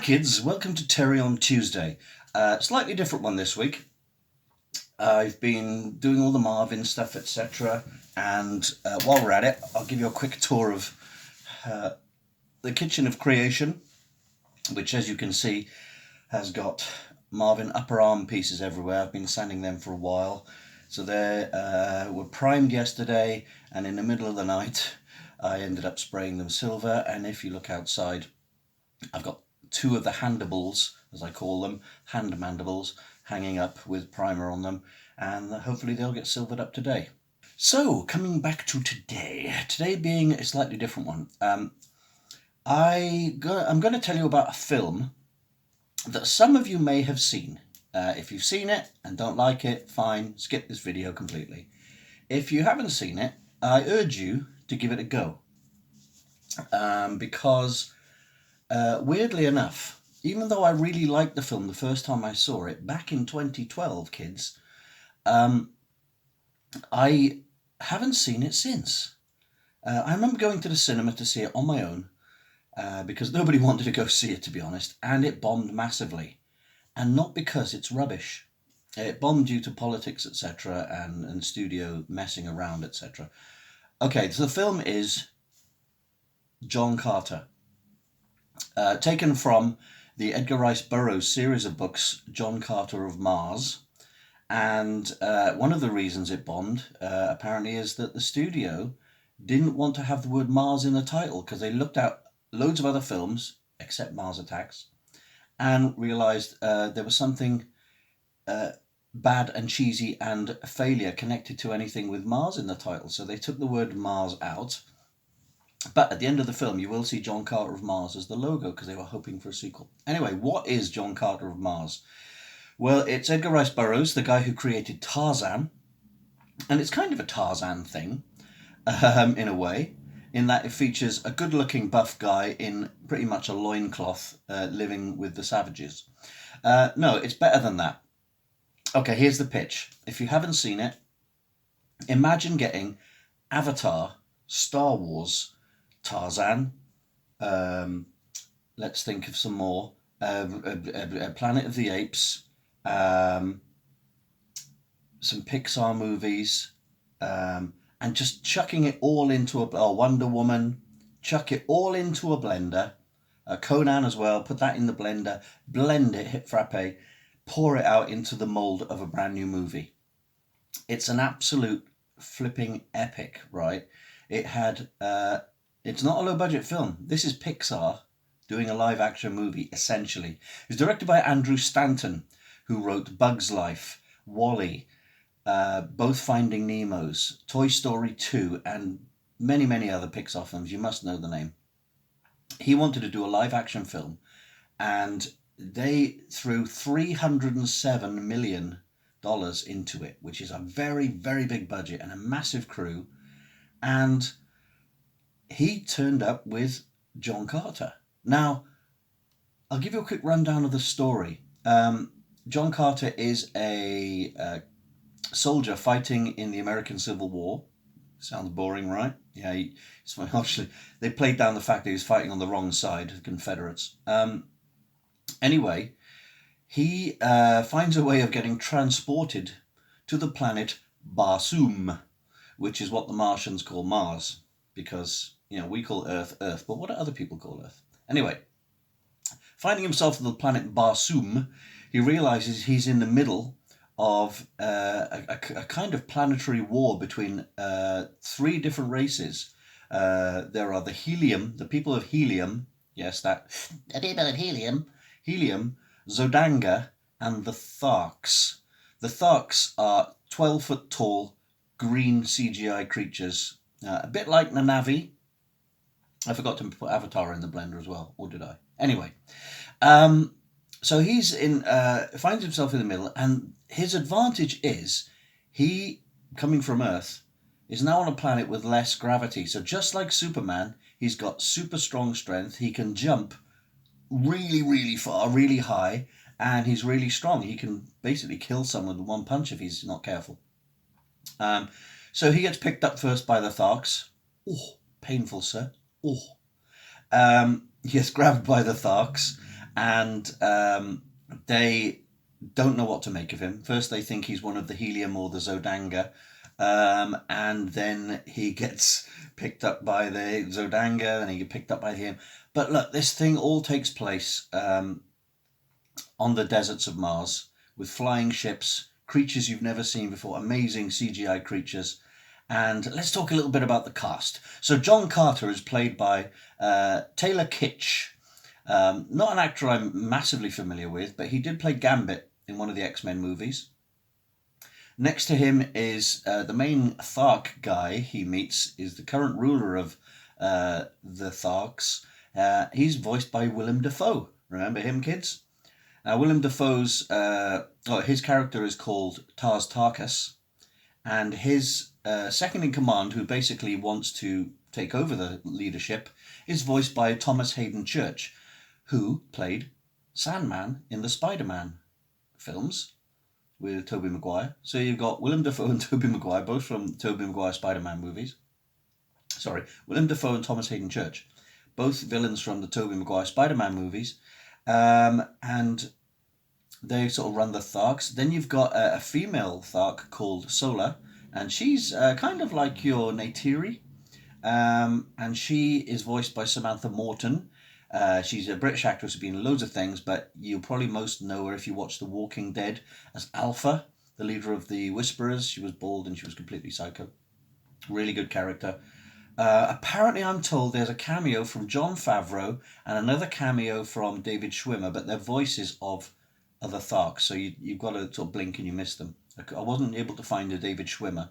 Kids, welcome to Terry on Tuesday. Slightly different one this week. I've been doing all the Marvin stuff, etc. And while we're at it, I'll give you a quick tour of the Kitchen of Creation, which, as you can see, has got Marvin upper arm pieces everywhere. I've been sanding them for a while. So they were primed yesterday, and in the middle of the night, I ended up spraying them silver. And if you look outside, I've got two of the handables, as I call them, hand mandibles, hanging up with primer on them, and hopefully they'll get silvered up today. So, coming back to today being a slightly different one, I'm going to tell you about a film that some of you may have seen. If you've seen it and don't like it, fine, skip this video completely. If you haven't seen it, I urge you to give it a go, because weirdly enough, even though I really liked the film the first time I saw it, back in 2012, kids, I haven't seen it since. I remember going to the cinema to see it on my own, because nobody wanted to go see it, to be honest, and it bombed massively. And not because it's rubbish. It bombed due to politics, etc., and studio messing around, etc. Okay, so the film is John Carter. Taken from the Edgar Rice Burroughs series of books, John Carter of Mars. And one of the reasons it bombed, apparently, is that the studio didn't want to have the word Mars in the title, because they looked at loads of other films, except Mars Attacks, and realised there was something bad and cheesy and failure connected to anything with Mars in the title. So they took the word Mars out. But at the end of the film, you will see John Carter of Mars as the logo, because they were hoping for a sequel. Anyway, what is John Carter of Mars? Well, it's Edgar Rice Burroughs, the guy who created Tarzan. And it's kind of a Tarzan thing, in a way, in that it features a good-looking buff guy in pretty much a loincloth living with the savages. No, it's better than that. Okay, here's the pitch. If you haven't seen it, imagine getting Avatar, Star Wars, Tarzan, let's think of some more, Planet of the Apes, some Pixar movies, and just chucking it all into a Wonder Woman, chuck it all into a blender, Conan as well, put that in the blender, blend it, hit frappe, pour it out into the mold of a brand new movie. It's an absolute flipping epic, right? It had... it's not a low-budget film. This is Pixar doing a live-action movie, essentially. It was directed by Andrew Stanton, who wrote Bug's Life, WALL-E, both Finding Nemos, Toy Story 2, and many, many other Pixar films. You must know the name. He wanted to do a live-action film, and they threw $307 million into it, which is a very, very big budget and a massive crew. And he turned up with John Carter. Now, I'll give you a quick rundown of the story. John Carter is a soldier fighting in the American Civil War. Sounds boring, right? Yeah, actually, they played down the fact that he was fighting on the wrong side, the Confederates. Anyway, he finds a way of getting transported to the planet BARSOOM, which is what the Martians call Mars, because, we call Earth Earth, but what do other people call Earth? Anyway, finding himself on the planet BARSOOM, he realizes he's in the middle of a kind of planetary war between three different races. There are the people of Helium, yes, the people of Helium, Zodanga, and the Tharks. The Tharks are 12-foot tall, green CGI creatures, a bit like the Na'vi. I forgot to put Avatar in the blender as well, or did I? Anyway, so he's finds himself in the middle, and his advantage is he, coming from Earth, is now on a planet with less gravity. So just like Superman, he's got super strong strength. He can jump really, really far, really high, and he's really strong. He can basically kill someone with one punch if he's not careful. So he gets picked up first by the Tharks. Oh, painful, sir. Oh. He gets grabbed by the Tharks, and they don't know what to make of him. First, they think he's one of the helium or the Zodanga, and then he gets picked up by the Zodanga, and he gets picked up by him. But look, this thing all takes place on the deserts of Mars with flying ships, creatures you've never seen before, amazing CGI creatures. And let's talk a little bit about the cast. So John Carter is played by Taylor Kitsch. Not an actor I'm massively familiar with, but he did play Gambit in one of the X-Men movies. Next to him is the main Thark guy he meets is the current ruler of the Tharks. He's voiced by Willem Dafoe. Remember him, kids? Willem Dafoe's his character is called Tars Tarkas, and his second in command, who basically wants to take over the leadership, is voiced by Thomas Hayden Church, who played Sandman in the Spider-Man films with Tobey Maguire. So you've got Willem Dafoe and Tobey Maguire, both from Tobey Maguire Spider-Man movies. Sorry, Willem Dafoe and Thomas Hayden Church, both villains from the Tobey Maguire Spider-Man movies. And they sort of run the Tharks. Then you've got a female Thark called Sola, and she's kind of like your Neytiri, and she is voiced by Samantha Morton. She's a British actress who's been in loads of things, but you'll probably most know her if you watch The Walking Dead as Alpha, the leader of the Whisperers. She was bald and she was completely psycho. Really good character. Apparently, I'm told there's a cameo from Jon Favreau and another cameo from David Schwimmer, but they're voices of other Tharks, so you've got to sort of blink and you miss them. I wasn't able to find a David Schwimmer,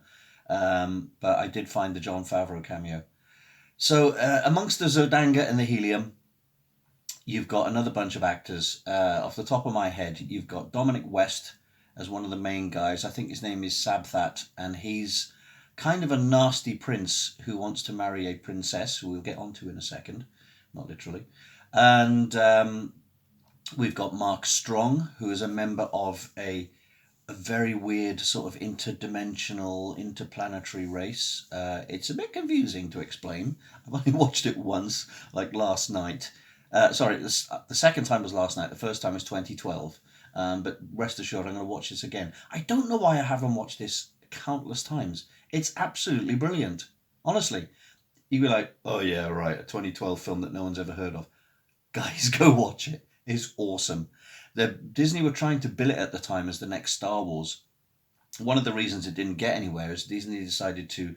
but I did find the Jon Favreau cameo. So amongst the Zodanga and the helium, you've got another bunch of actors. Off the top of my head, you've got Dominic West as one of the main guys. I think his name is Sabthat, and he's kind of a nasty prince who wants to marry a princess, who we'll get onto in a second, not literally. And we've got Mark Strong, who is a member of a very weird sort of interdimensional, interplanetary race. It's a bit confusing to explain. I've only watched it once, like last night. The second time was last night. The first time was 2012. But rest assured, I'm going to watch this again. I don't know why I haven't watched this countless times. It's absolutely brilliant. Honestly, you'd be like, oh yeah, right, a 2012 film that no one's ever heard of. Guys, go watch it. It's awesome. Disney were trying to bill it at the time as the next Star Wars. One of the reasons it didn't get anywhere is Disney decided to,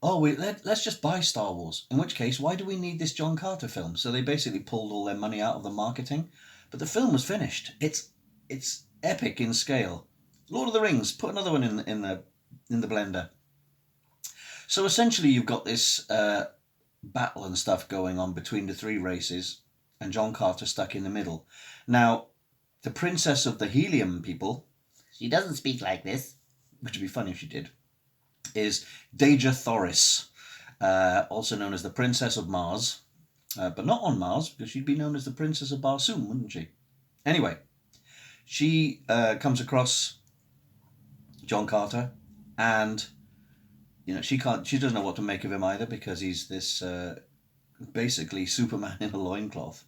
let's just buy Star Wars. In which case, why do we need this John Carter film? So they basically pulled all their money out of the marketing. But the film was finished. It's epic in scale. Lord of the Rings, put another one in the blender. So essentially you've got this battle and stuff going on between the three races, and John Carter stuck in the middle. Now, the princess of the helium people, she doesn't speak like this, which would be funny if she did, is Deja Thoris, also known as the Princess of Mars, but not on Mars, because she'd be known as the Princess of Barsoom, wouldn't she? Anyway, she comes across John Carter, and she doesn't know what to make of him either, because he's this basically Superman in a loincloth.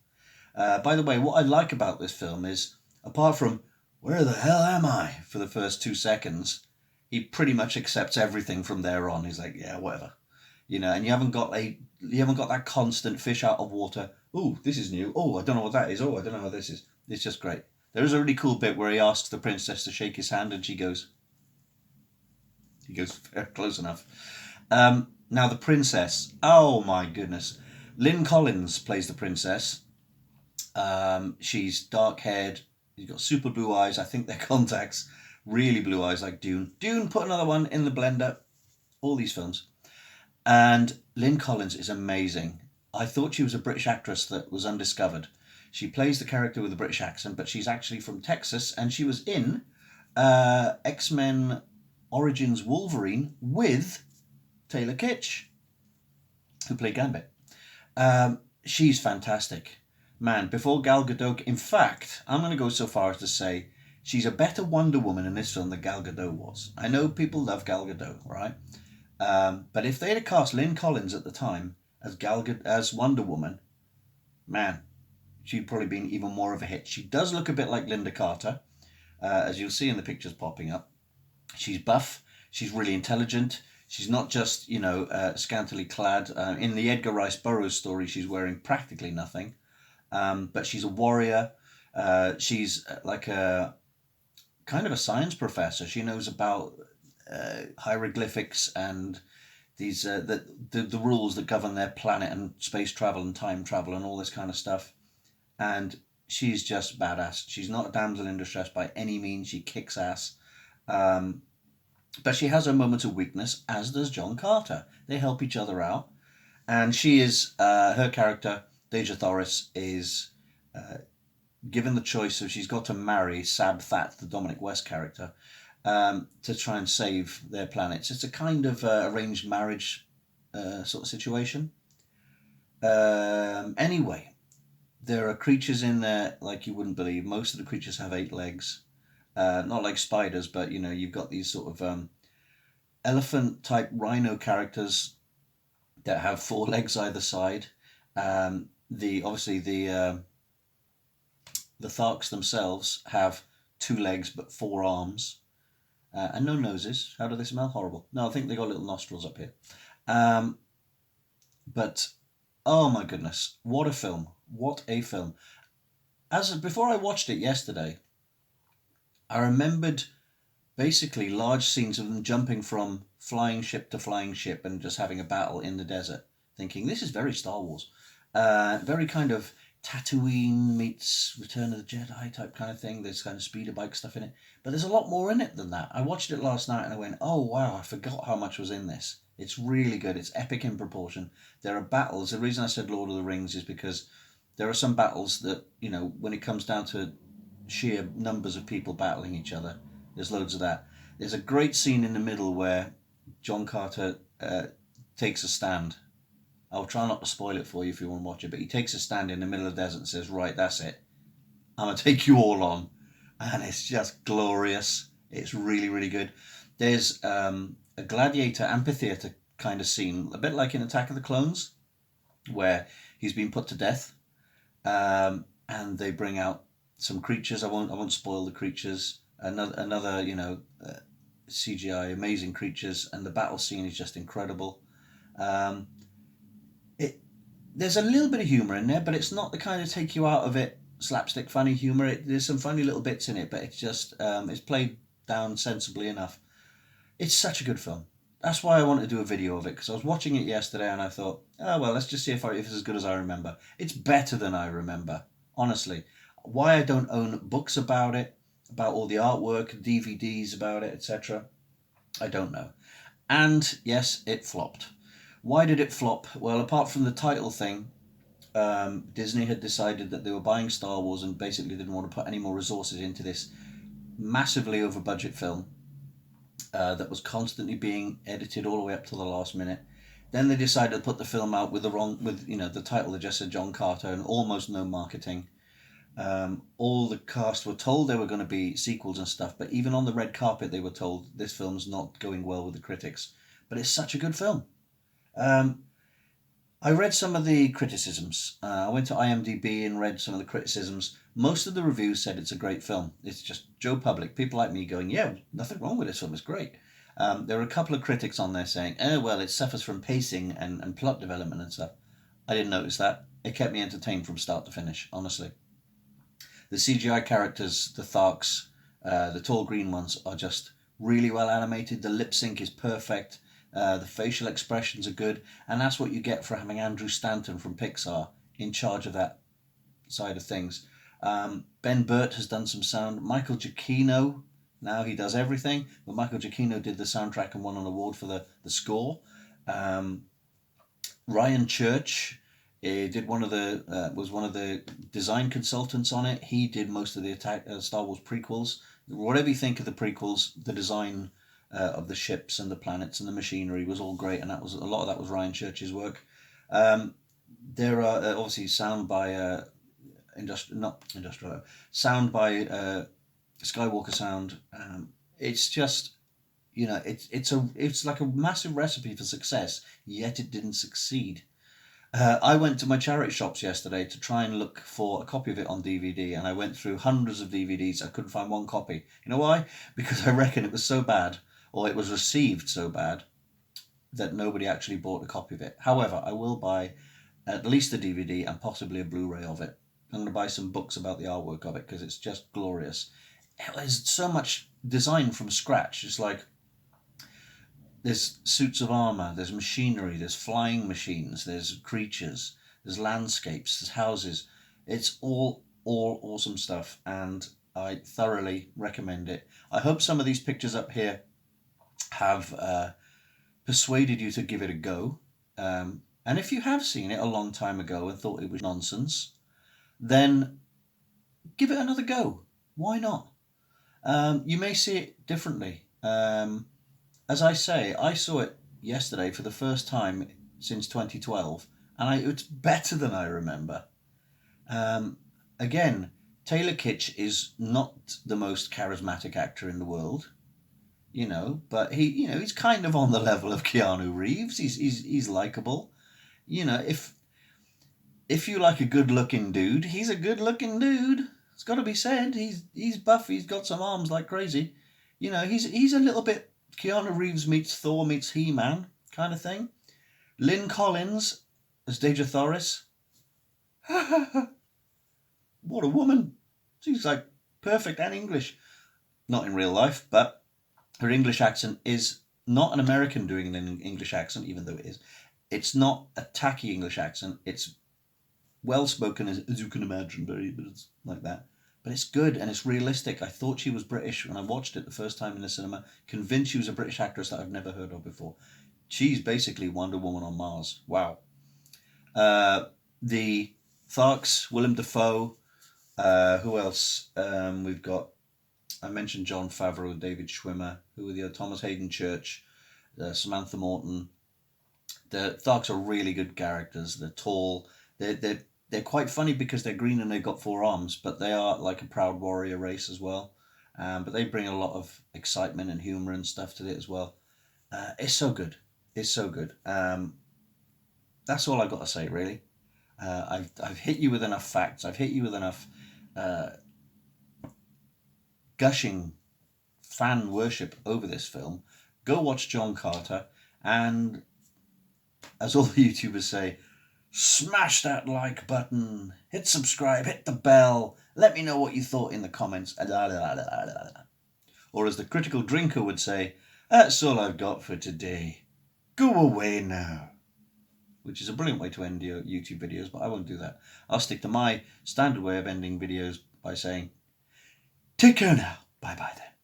By the way, what I like about this film is, apart from where the hell am I for the first 2 seconds, he pretty much accepts everything from there on. He's like, yeah, whatever, and you haven't got that constant fish out of water. Oh, this is new. Oh, I don't know what that is. Oh, I don't know what this is. It's just great. There is a really cool bit where he asks the princess to shake his hand, and he goes close enough. Now the princess, oh my goodness, Lynn Collins plays the princess. She's dark haired. She's got super blue eyes. I think they're contacts. Really blue eyes like Dune. Put another one in the blender. All these films. And Lynn Collins is amazing. I thought she was a British actress that was undiscovered. She plays the character with a British accent, but she's actually from Texas, and she was in X-Men Origins Wolverine with Taylor Kitsch, who played Gambit. She's fantastic. Man, before Gal Gadot... In fact, I'm going to go so far as to say she's a better Wonder Woman in this film than Gal Gadot was. I know people love Gal Gadot, right? But if they'd have cast Lynn Collins at the time as Wonder Woman, man, she'd probably been even more of a hit. She does look a bit like Linda Carter, as you'll see in the pictures popping up. She's buff. She's really intelligent. She's not just, scantily clad. In the Edgar Rice Burroughs story, she's wearing practically nothing. But she's a warrior. She's like a kind of a science professor. She knows about hieroglyphics and these the rules that govern their planet and space travel and time travel and all this kind of stuff. And she's just badass. She's not a damsel in distress by any means. She kicks ass. But she has her moments of weakness, as does John Carter. They help each other out. And she is, her character, Deja Thoris, is given the choice of she's got to marry Sab That, the Dominic West character, to try and save their planets. It's a kind of arranged marriage sort of situation. Anyway, there are creatures in there like you wouldn't believe. Most of the creatures have 8 legs. Not like spiders, but you've got these sort of elephant type rhino characters that have 4 legs either side. The Tharks themselves have 2 legs but 4 arms, and no noses. How do they smell? Horrible. No, I think they got little nostrils up here. But oh my goodness, what a film! What a film! Before I watched it yesterday, I remembered basically large scenes of them jumping from flying ship to flying ship and just having a battle in the desert, thinking this is very Star Wars, very kind of Tatooine meets Return of the Jedi type kind of thing. There's kind of speeder bike stuff in it, but there's a lot more in it than that. I watched it last night and I went, oh wow, I forgot how much was in this. It's really good. It's epic in proportion. There are battles. The reason I said Lord of the Rings is because there are some battles that, when it comes down to sheer numbers of people battling each other, there's loads of that. There's a great scene in the middle where John Carter takes a stand. I'll try not to spoil it for you if you want to watch it, but he takes a stand in the middle of the desert and says, right, that's it. I'm going to take you all on. And it's just glorious. It's really, really good. There's a gladiator amphitheater kind of scene, a bit like in Attack of the Clones, where he's been put to death. And they bring out some creatures. I won't spoil the creatures. Another CGI amazing creatures, and the battle scene is just incredible. There's a little bit of humour in there, but it's not the kind of take you out of it slapstick funny humour. There's some funny little bits in it, but it's just it's played down sensibly enough. It's such a good film. That's why I wanted to do a video of it, because I was watching it yesterday and I thought, oh well, let's just see if it's as good as I remember. It's better than I remember, honestly. Why I don't own books about it, about all the artwork, DVDs about it, etc., I don't know. And yes, it flopped. Why did it flop? Well, apart from the title thing, Disney had decided that they were buying Star Wars and basically didn't want to put any more resources into this massively over budget film that was constantly being edited all the way up to the last minute. Then they decided to put the film out with the title that just said John Carter and almost no marketing. All the cast were told there were going to be sequels and stuff, but even on the red carpet they were told this film's not going well with the critics. But it's such a good film. I read some of the criticisms. I went to IMDb and read some of the criticisms. Most of the reviews said it's a great film. It's just Joe Public, people like me going, yeah, nothing wrong with this film, it's great. There were a couple of critics on there saying, oh, well, it suffers from pacing and plot development and stuff. I didn't notice that. It kept me entertained from start to finish, honestly. The CGI characters, the Tharks, the tall green ones, are just really well animated. The lip sync is perfect. The facial expressions are good, and that's what you get for having Andrew Stanton from Pixar in charge of that side of things. Ben Burt has done some sound. Michael Giacchino, now he does everything, but Michael Giacchino did the soundtrack and won an award for the score. Ryan Church did was one of the design consultants on it. He did most of the Star Wars prequels. Whatever you think of the prequels, the design of the ships and the planets and the machinery was all great, and a lot of that was Ryan Church's work. There are obviously sound by Skywalker Sound. It's just it's like a massive recipe for success, yet it didn't succeed. I went to my charity shops yesterday to try and look for a copy of it on DVD, and I went through hundreds of DVDs. I couldn't find one copy. You know why? Because I reckon it was so bad, or it was received so bad, that nobody actually bought a copy of it. However, I will buy at least a DVD and possibly a Blu-ray of it. I'm going to buy some books about the artwork of it because it's just glorious. It was so much designed from scratch. It's like there's suits of armor, there's machinery, there's flying machines, there's creatures, there's landscapes, there's houses. It's all awesome stuff, and I thoroughly recommend it. I hope some of these pictures up here have persuaded you to give it a go. And if you have seen it a long time ago and thought it was nonsense, then give it another go. Why not? You may see it differently. As I say, I saw it yesterday for the first time since 2012, and it's better than I remember. Again, Taylor Kitsch is not the most charismatic actor in the world, but he's kind of on the level of Keanu Reeves. He's likable. If you like a good-looking dude, he's a good-looking dude. It's got to be said. He's buff. He's got some arms like crazy. He's a little bit Keanu Reeves meets Thor meets He-Man kind of thing. Lynn Collins as Deja Thoris. What a woman. She's like perfect and English. Not in real life, but her English accent is not an American doing an English accent, even though it is. It's not a tacky English accent. It's well spoken, as you can imagine, but it's like that. But it's good and it's realistic. I thought she was British when I watched it the first time in the cinema, convinced she was a British actress that I've never heard of before. She's basically Wonder Woman on Mars. Wow. The Tharks, Willem Dafoe, who else? We've got, I mentioned Jon Favreau, David Schwimmer, who are the Thomas Hayden Church, Samantha Morton. The Tharks are really good characters. They're tall. They're quite funny because they're green and they've got 4 arms, but they are like a proud warrior race as well. But they bring a lot of excitement and humour and stuff to it as well. It's so good. It's so good. That's all I've got to say, really. I've hit you with enough facts. I've hit you with enough gushing fan worship over this film. Go watch John Carter, and as all the YouTubers say, smash that like button, hit subscribe, hit the bell, let me know what you thought in the comments. Or as the critical drinker would say, that's all I've got for today. Go away now. Which is a brilliant way to end your YouTube videos, but I won't do that. I'll stick to my standard way of ending videos by saying, take care now. Bye-bye then.